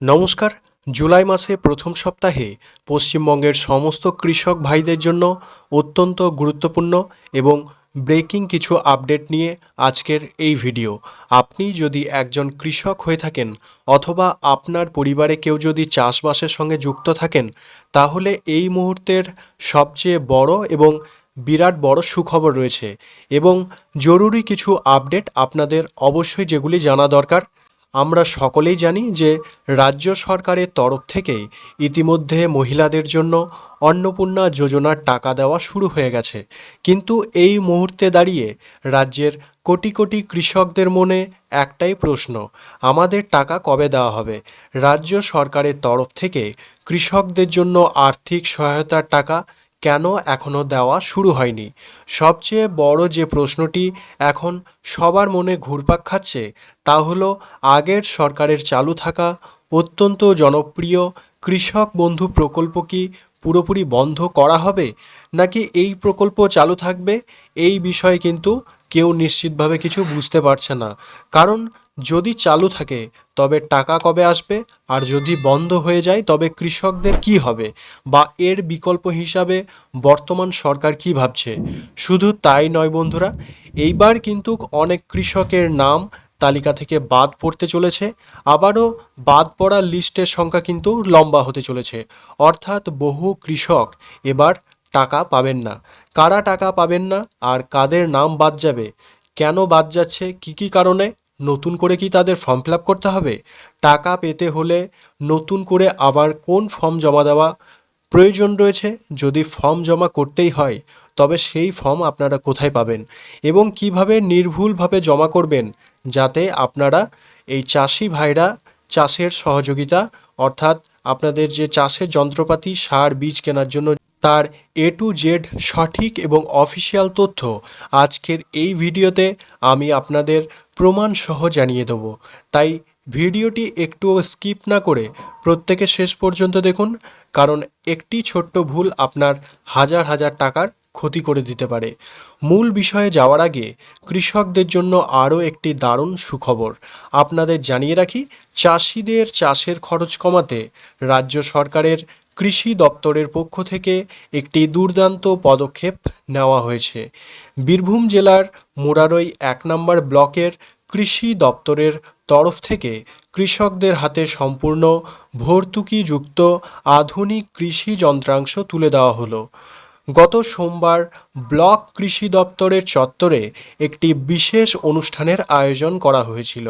নমস্কার। জুলাই মাসে প্রথম সপ্তাহে পশ্চিমবঙ্গের সমস্ত কৃষক ভাইদের জন্য অত্যন্ত গুরুত্বপূর্ণ এবং ব্রেকিং কিছু আপডেট নিয়ে আজকের এই ভিডিও। আপনি যদি একজন কৃষক হয়ে থাকেন অথবা আপনার পরিবারে কেউ যদি চাষবাসের সঙ্গে যুক্ত থাকেন, তাহলে এই মুহূর্তের সবচেয়ে বড় এবং বিরাট বড় সুখবর রয়েছে এবং জরুরি কিছু আপডেট আপনাদের অবশ্যই যেগুলি জানা দরকার। আমরা সকলেই জানি যে রাজ্য সরকারের তরফ থেকেই ইতিমধ্যে মহিলাদের জন্য অন্নপূর্ণা যোজনার টাকা দেওয়া শুরু হয়ে গেছে, কিন্তু এই মুহূর্তে দাঁড়িয়ে রাজ্যের কোটি কোটি কৃষকদের মনে একটাই প্রশ্ন, আমাদের টাকা কবে দেওয়া হবে? রাজ্য সরকারের তরফ থেকে কৃষকদের জন্য আর্থিক সহায়তার টাকা কেন এখনও দেওয়া শুরু হয়নি? সবচেয়ে বড় যে প্রশ্নটি এখন সবার মনে ঘুরপাক খাচ্ছে তা হলো, আগের সরকারের চালু থাকা অত্যন্ত জনপ্রিয় কৃষক বন্ধু প্রকল্প কি পুরোপুরি বন্ধ করা হবে, নাকি এই প্রকল্প চালু থাকবে? এই বিষয়ে কিন্তু কেউ নিশ্চিতভাবে কিছু বুঝতে পারছে না। কারণ যদি চালু থাকে তবে টাকা কবে আসবে, আর যদি বন্ধ হয়ে যায় তবে কৃষকদের কি হবে, বা এর বিকল্প হিসাবে বর্তমান সরকার কি ভাবছে? শুধু তাই নয় বন্ধুরা, এইবার কিন্তু অনেক কৃষকের নাম তালিকা থেকে বাদ পড়তে চলেছে, আবারও বাদ পড়ার লিস্টের সংখ্যা কিন্তু লম্বা হতে চলেছে। অর্থাৎ বহু কৃষক এবার টাকা পাবেন না। কারা টাকা পাবেন না আর কাদের নাম বাদ যাবে, কেন বাদ যাচ্ছে, কি কি কারণে, নতুন করে কি তাদের ফর্ম ফিল আপ করতে হবে? টাকা পেতে হলে নতুন করে আবার কোন ফর্ম জমা দেওয়া প্রয়োজন রয়েছে? যদি ফর্ম জমা করতেই হয় তবে সেই ফর্ম আপনারা কোথায় পাবেন এবং কিভাবে নির্ভুলভাবে জমা করবেন, যাতে আপনারা এই চাষি ভাইরা চাষের সহযোগিতা, অর্থাৎ আপনাদের যে চাষের যন্ত্রপাতি, সার, বীজ কেনার জন্য তার A to Z সঠিক এবং অফিসিয়াল তথ্য আজকের এই ভিডিওতে আমি আপনাদের প্রমাণ সহ জানিয়ে দেব। তাই ভিডিওটি একটুও স্কিপ না করে প্রত্যেকে শেষ পর্যন্ত দেখুন, কারণ একটি ছোট্ট ভুল আপনার হাজার হাজার টাকার ক্ষতি করে দিতে পারে। মূল বিষয়ে যাওয়ার আগে কৃষকদের জন্য আরও একটি দারুণ সুখবর আপনাদের জানিয়ে রাখি। চাষিদের চাষের খরচ কমাতে রাজ্য সরকারের কৃষি দপ্তরের পক্ষ থেকে একটি দুর্দান্ত পদক্ষেপ নেওয়া হয়েছে। বীরভূম জেলার মুরারই 1 নম্বর ব্লকের কৃষি দপ্তরের তরফ থেকে কৃষকদের হাতে সম্পূর্ণ ভর্তুকিযুক্ত আধুনিক কৃষি যন্ত্রাংশ তুলে দেওয়া হলো। গত সোমবার ব্লক কৃষি দপ্তরের চত্বরে একটি বিশেষ অনুষ্ঠানের আয়োজন করা হয়েছিল।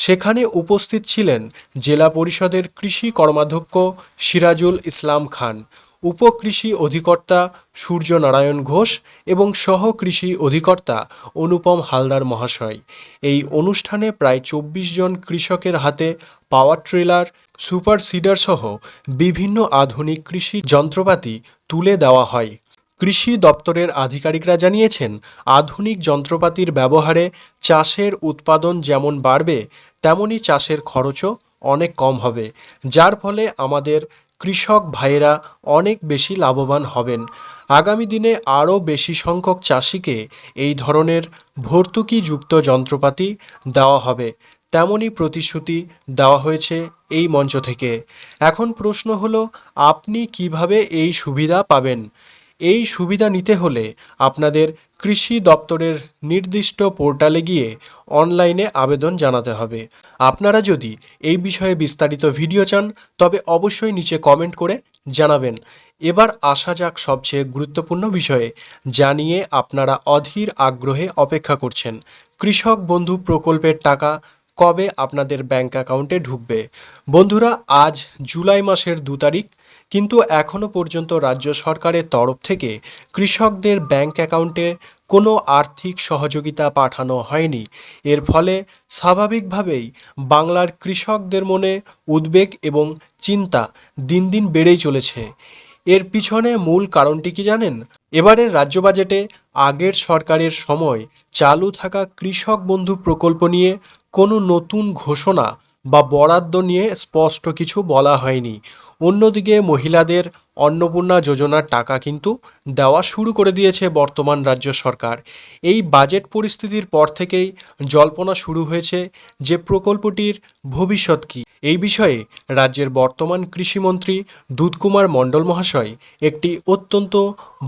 সেখানে উপস্থিত ছিলেন জেলা পরিষদের কৃষি কর্মাধ্যক্ষ সিরাজুল ইসলাম খান, উপকৃষি অধিকর্তা সূর্যনারায়ণ ঘোষ এবং সহ কৃষি অধিকর্তা অনুপম হালদার মহাশয়। এই অনুষ্ঠানে প্রায় 24 জন কৃষকের হাতে পাওয়ার ট্রেলার, সুপার সিডার সহ বিভিন্ন আধুনিক কৃষি যন্ত্রপাতি তুলে দেওয়া হয়। কৃষি দপ্তরের আধিকারিকরা জানিয়েছেন, আধুনিক যন্ত্রপাতির ব্যবহারে চাষের উৎপাদন যেমন বাড়বে, তেমনি চাষের খরচও অনেক কম হবে, যার ফলে আমাদের কৃষক ভাইয়েরা অনেক বেশি লাভবান হবেন। আগামী দিনে আরও বেশি সংখ্যক চাষিকে এই ধরনের ভর্তুকিযুক্ত যন্ত্রপাতি দেওয়া হবে, তেমনই প্রতিশ্রুতি দেওয়া হয়েছে এই মঞ্চ থেকে। এখন প্রশ্ন হলো, আপনি কিভাবে এই সুবিধা পাবেন? এই সুবিধা নিতে হলে আপনাদের কৃষি দপ্তরের নির্দিষ্ট পোর্টালে গিয়ে অনলাইনে আবেদন জানাতে হবে। আপনারা যদি এই বিষয়ে বিস্তারিত ভিডিও চান তবে অবশ্যই নিচে কমেন্ট করে জানাবেন। এবার আসা যাক সবচেয়ে গুরুত্বপূর্ণ বিষয়ে, জানিয়ে আপনারা অধীর আগ্রহে অপেক্ষা করছেন। কৃষক বন্ধু প্রকল্পের টাকা কবে আপনাদের ব্যাংক অ্যাকাউন্টে ঢুকবে? বন্ধুরা, আজ জুলাই মাসের 2 তারিখ, কিন্তু এখনও পর্যন্ত রাজ্য সরকারের তরফ থেকে কৃষকদের ব্যাংক অ্যাকাউন্টে কোনো আর্থিক সহযোগিতা পাঠানো হয়নি। এর ফলে স্বাভাবিকভাবেই বাংলার কৃষকদের মনে উদ্বেগ এবং চিন্তা দিন দিন বেড়েই চলেছে। এর পিছনে মূল কারণটি কি জানেন? এবারের রাজ্য বাজেটে আগের সরকারের সময় চালু থাকা কৃষক বন্ধু প্রকল্প নিয়ে কোনো নতুন ঘোষণা বা বরাদ্দ নিয়ে স্পষ্ট কিছু বলা হয়নি। অন্যদিকে মহিলাদের অন্নপূর্ণা যোজনার টাকা কিন্তু দেওয়া শুরু করে দিয়েছে বর্তমান রাজ্য সরকার। এই বাজেট পরিস্থিতির পর থেকেই জল্পনা শুরু হয়েছে যে প্রকল্পটির ভবিষ্যৎ কী। এই বিষয়ে রাজ্যের বর্তমান কৃষিমন্ত্রী দুধকুমার মণ্ডল মহাশয় একটি অত্যন্ত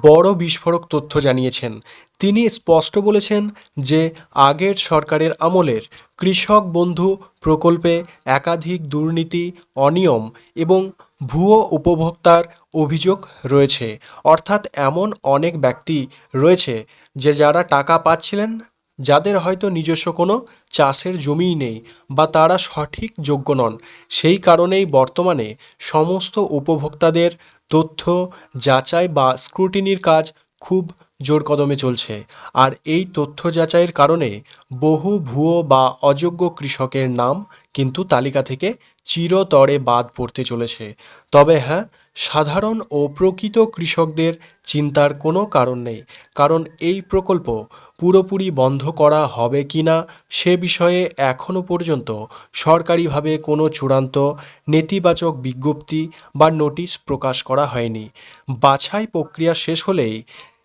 বড় বিস্ফোরক তথ্য জানিয়েছেন। তিনি স্পষ্ট বলেছেন যে আগের সরকারের আমলের কৃষক বন্ধু প্রকল্পে একাধিক দুর্নীতি, অনিয়ম এবং ভুয়ো উপভোক্তার অভিযোগ রয়েছে। অর্থাৎ এমন অনেক ব্যক্তি রয়েছে যে যারা টাকা পাচ্ছিলেন, যাদের হয়তো নিজস্ব কোনো চাষের জমিই নেই বা তারা সঠিক যোগ্য নন। সেই কারণেই বর্তমানে সমস্ত উপভোক্তাদের তথ্য যাচাই বা স্ক্রুটিনির কাজ খুব জোর কদমে চলছে। আর এই তথ্য যাচাইয়ের কারণে বহু ভুয়ো বা অযোগ্য কৃষকের নাম কিন্তু তালিকা থেকে চিরতরে বাদ পড়তে চলেছে। তবে হ্যাঁ, সাধারণ ও প্রকৃত কৃষকদের চিন্তার কোনো কারণ নেই, কারণ এই প্রকল্প পুরোপুরি বন্ধ করা হবে কি না সে বিষয়ে এখনও পর্যন্ত সরকারিভাবে কোনো চূড়ান্ত নেতিবাচক বিজ্ঞপ্তি বা নোটিশ প্রকাশ করা হয়নি। বাছাই প্রক্রিয়া শেষ হলেই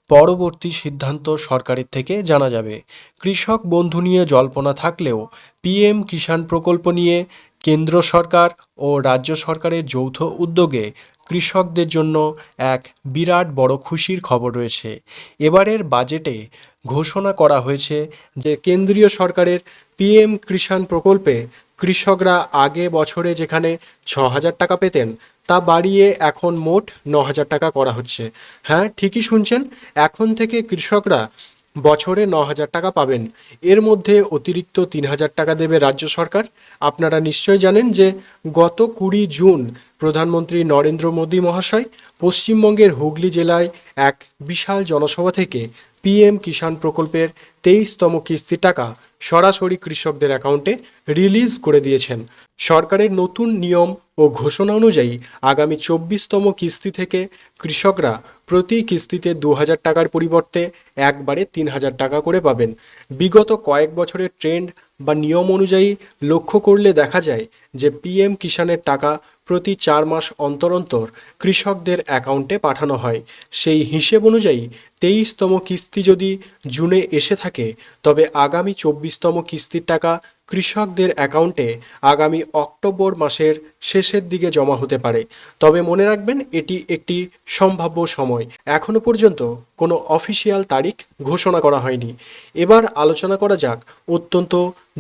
পরবর্তী সিদ্ধান্ত সরকারের থেকে জানা যাবে। কৃষক বন্ধু নিয়ে জল্পনা থাকলেও পিএম কিষাণ প্রকল্প নিয়ে কেন্দ্র সরকার ও রাজ্য সরকারের যৌথ উদ্যোগে কৃষকদের জন্য এক বিরাট বড় খুশির খবর রয়েছে। এবারের বাজেটে ঘোষণা করা হয়েছে যে কেন্দ্রীয় সরকারের পিএম কিষাণ প্রকল্পে কৃষকরা আগে বছরে যেখানে 6,000 টাকা পেতেন তা বাড়িয়ে এখন মোট 9,000 টাকা করা হচ্ছে। হ্যাঁ, ঠিকই শুনছেন, এখন থেকে কৃষকরা বছরে 9,000 টাকা পাবেন। এর মধ্যে অতিরিক্ত 3,000 টাকা দেবে রাজ্য সরকার। আপনারা নিশ্চয় জানেন যে গত 20 জুন প্রধানমন্ত্রী নরেন্দ্র মোদী মহাশয় পশ্চিমবঙ্গের হুগলি জেলায় এক বিশাল জনসভা থেকে পিএম কিষাণ প্রকল্পের 23তম কিস্তির টাকা সরাসরি কৃষকদের অ্যাকাউন্টে রিলিজ করে দিয়েছেন। সরকারের নতুন নিয়ম ও ঘোষণা অনুযায়ী আগামী 24তম কিস্তি থেকে কৃষকরা প্রতি কিস্তিতে 2,000 টাকার পরিবর্তে একবারে 3,000 টাকা করে পাবেন। বিগত কয়েক বছরের ট্রেন্ড বা নিয়ম অনুযায়ী লক্ষ্য করলে দেখা যায় যে পিএম কিষাণের টাকা প্রতি 4 মাস অন্তর অন্তর কৃষকদের অ্যাকাউন্টে পাঠানো হয়। সেই হিসেব অনুযায়ী 23তম কিস্তি যদি জুনে এসে থাকে, তবে আগামী 24তম কিস্তির টাকা কৃষকদের অ্যাকাউন্টে আগামী অক্টোবর মাসের শেষের দিকে জমা হতে পারে। তবে মনে রাখবেন, এটি একটি সম্ভাব্য সময়। এখনো পর্যন্ত কোনো অফিসিয়াল তারিখ ঘোষণা করা হয়নি। এবার আলোচনা করা যাক অত্যন্ত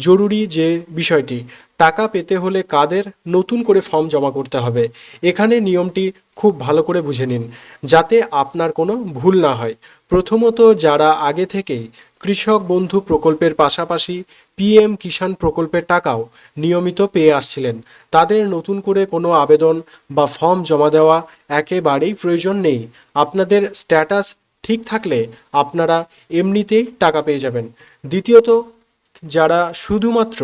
জরুরি যে বিষয়টি, টাকা পেতে হলে কাদের নতুন করে ফর্ম জমা করতে হবে। এখানে নিয়মটি খুব ভালো করে বুঝে নিন যাতে আপনার কোনো ভুল না হয়। প্রথমত, যারা আগে থেকেই কৃষক বন্ধু প্রকল্পের পাশাপাশি পিএম কিষাণ প্রকল্পের টাকাও নিয়মিত পেয়ে আসছিলেন, তাদের নতুন করে কোনো আবেদন বা ফর্ম জমা দেওয়া একেবারেই প্রয়োজন নেই। আপনাদের স্ট্যাটাস ঠিক থাকলে আপনারা এমনিতেই টাকা পেয়ে যাবেন। দ্বিতীয়ত, যারা শুধুমাত্র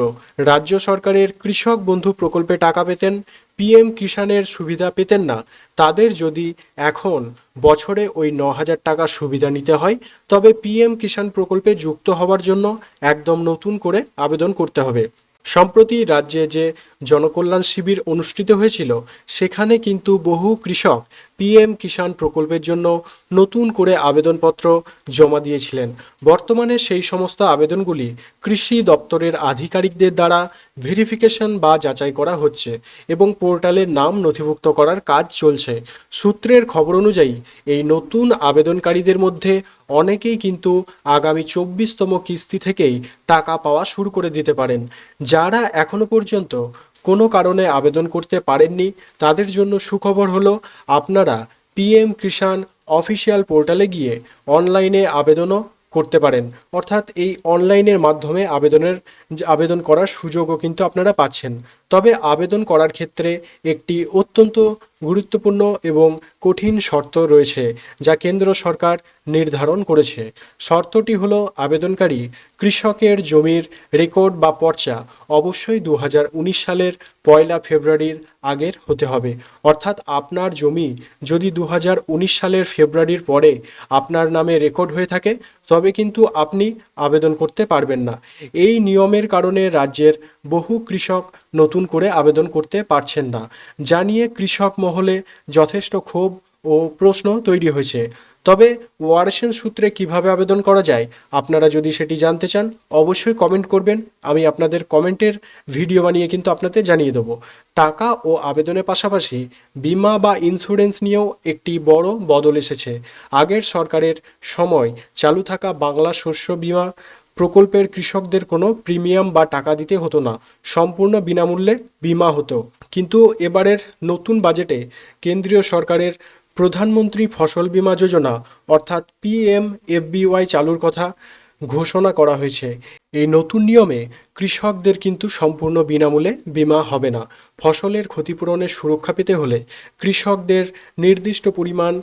রাজ্য সরকারের কৃষক বন্ধু প্রকল্পে টাকা পেতেন, পিএম কিষাণের সুবিধা পেতেন না, তাদের যদি এখন বছরে ওই 9,000 টাকা সুবিধা নিতে হয়, তবে পিএম কিষাণ প্রকল্পে যুক্ত হওয়ার জন্য একদম নতুন করে আবেদন করতে হবে। সম্প্রতি রাজ্যে যে জনকল্যাণ শিবির অনুষ্ঠিত হয়েছিল, সেখানে কিন্তু বহু কৃষক পিএম কিষাণ প্রকল্পের জন্য নতুন করে আবেদনপত্র জমা দিয়েছিলেন। বর্তমানে সেই সমস্ত আবেদনগুলি কৃষি দপ্তরের আধিকারিকদের দ্বারা ভেরিফিকেশন বা যাচাই করা হচ্ছে এবং পোর্টালে নাম নথিভুক্ত করার কাজ চলছে। সূত্রের খবর অনুযায়ী এই নতুন আবেদনকারীদের মধ্যে অনেকেই কিন্তু আগামী 24তম কিস্তি থেকেই টাকা পাওয়া শুরু করে দিতে পারেন। যারা এখনো পর্যন্ত কোনো কারণে আবেদন করতে পারেননি, তাদের জন্য সুখবর হলো আপনারা পিএম কিষাণ অফিসিয়াল পোর্টালে গিয়ে অনলাইনে আবেদনও করতে পারেন। অর্থাৎ এই অনলাইনের মাধ্যমে আবেদন করার সুযোগও কিন্তু আপনারা পাচ্ছেন। তবে আবেদন করার ক্ষেত্রে একটি অত্যন্ত গুরুত্বপূর্ণ এবং কঠিন শর্ত রয়েছে যা কেন্দ্র সরকার নির্ধারণ করেছে। শর্তটি হলো, আবেদনকারী কৃষকের জমির রেকর্ড বা পর্চা অবশ্যই 2019 সালের 1 ফেব্রুয়ারির আগের হতে হবে। অর্থাৎ আপনার জমি যদি 2019 সালের ফেব্রুয়ারির পরে আপনার নামে রেকর্ড হয়ে থাকে, তবে কিন্তু আপনি আবেদন করতে পারবেন না। এই নিয়মের কারণে রাজ্যের বহু কৃষক নতুন করে আবেদন করতে পারছেন না, যা নিয়ে কৃষক মহলে যথেষ্ট ক্ষোভ ও ও প্রশ্ন তৈরি হয়েছে। তবে ওয়ারেশন সূত্রে কিভাবে আবেদন করা যায়, আপনারা যদি সেটি জানতে চান অবশ্যই কমেন্ট করবেন। আমি আপনাদের কমেন্টের ভিডিও বানিয়ে কিন্তু আপনাদের জানিয়ে দেবো। টাকা ও আবেদনের পাশাপাশি বিমা বা ইন্স্যুরেন্স নিয়েও একটি বড় বদল এসেছে। আগের সরকারের সময় চালু থাকা বাংলা শস্য বিমা প্রকল্পের কৃষকদের কোনো প্রিমিয়াম বা টাকা দিতে হতো না, সম্পূর্ণ বিনামূল্যে বিমা হতো। কিন্তু এবারের নতুন বাজেটে কেন্দ্রীয় সরকারের প্রধানমন্ত্রী ফসল বীমা যোজনা অর্থাৎ পিএমএফবিওয়াই চালুর কথা ঘোষণা করা হয়েছে। এই নতুন নিয়মে কৃষকদের কিন্তু সম্পূর্ণ বিনামূল্যে বীমা হবে না। ফসলের ক্ষতিপূরণের সুরক্ষা পেতে হলে কৃষকদের নির্দিষ্ট পরিমাণ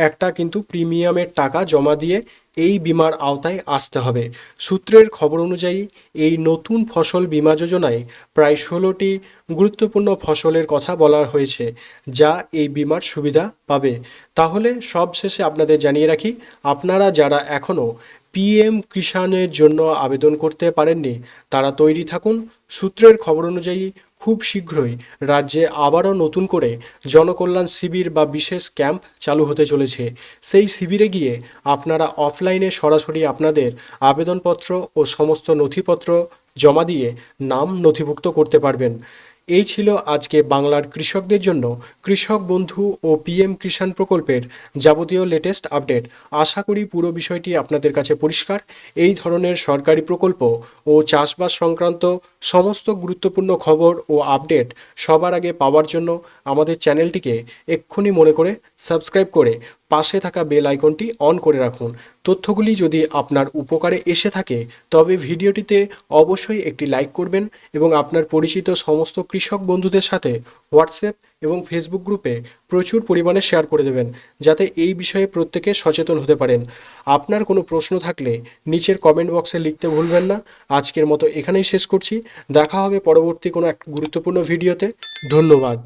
একটা কিন্তু প্রিমিয়ামের টাকা জমা দিয়ে এই বিমার আওতায় আসতে হবে। সূত্রের খবর অনুযায়ী এই নতুন ফসল বীমা যোজনায় প্রায় 16টি গুরুত্বপূর্ণ ফসলের কথা বলা হয়েছে যা এই বিমার সুবিধা পাবে। তাহলে সবশেষে আপনাদের জানিয়ে রাখি, আপনারা যারা এখনও পিএম কিষাণের জন্য আবেদন করতে পারেননি তারা তৈরি থাকুন। সূত্রের খবর অনুযায়ী খুব শীঘ্রই রাজ্যে আবারও নতুন করে জনকল্যাণ শিবির বা বিশেষ ক্যাম্প চালু হতে চলেছে। সেই শিবিরে গিয়ে আপনারা অফলাইনে সরাসরি আপনাদের আবেদনপত্র ও সমস্ত নথিপত্র জমা দিয়ে নাম নথিভুক্ত করতে পারবেন। এই ছিল আজকে বাংলার কৃষকদের জন্য কৃষক বন্ধু ও পিএম কিষাণ প্রকল্পের যাবতীয় লেটেস্ট আপডেট। আশা করি পুরো বিষয়টি আপনাদের কাছে পরিষ্কার। এই ধরনের সরকারি প্রকল্প ও চাষবাস সংক্রান্ত সমস্ত গুরুত্বপূর্ণ খবর ও আপডেট সবার আগে পাওয়ার জন্য আমাদের চ্যানেলটিকে এক্ষুনি মনে করে সাবস্ক্রাইব করে পাশে থাকা বেল আইকনটি অন করে রাখুন। তথ্যগুলি যদি আপনার উপকারে এসে থাকে তবে ভিডিওটিতে অবশ্যই একটি লাইক করবেন এবং আপনার পরিচিত সমস্ত কৃষক বন্ধুদের সাথে হোয়াটসঅ্যাপ এবং ফেসবুক গ্রুপে প্রচুর পরিমাণে শেয়ার করে দেবেন যাতে এই বিষয়ে প্রত্যেকে সচেতন হতে পারেন। আপনার কোনো প্রশ্ন থাকলে নিচের কমেন্ট বক্সে লিখতে ভুলবেন না। আজকের মতো এখানেই শেষ করছি। দেখা হবে পরবর্তী কোনো এক গুরুত্বপূর্ণ ভিডিওতে। ধন্যবাদ।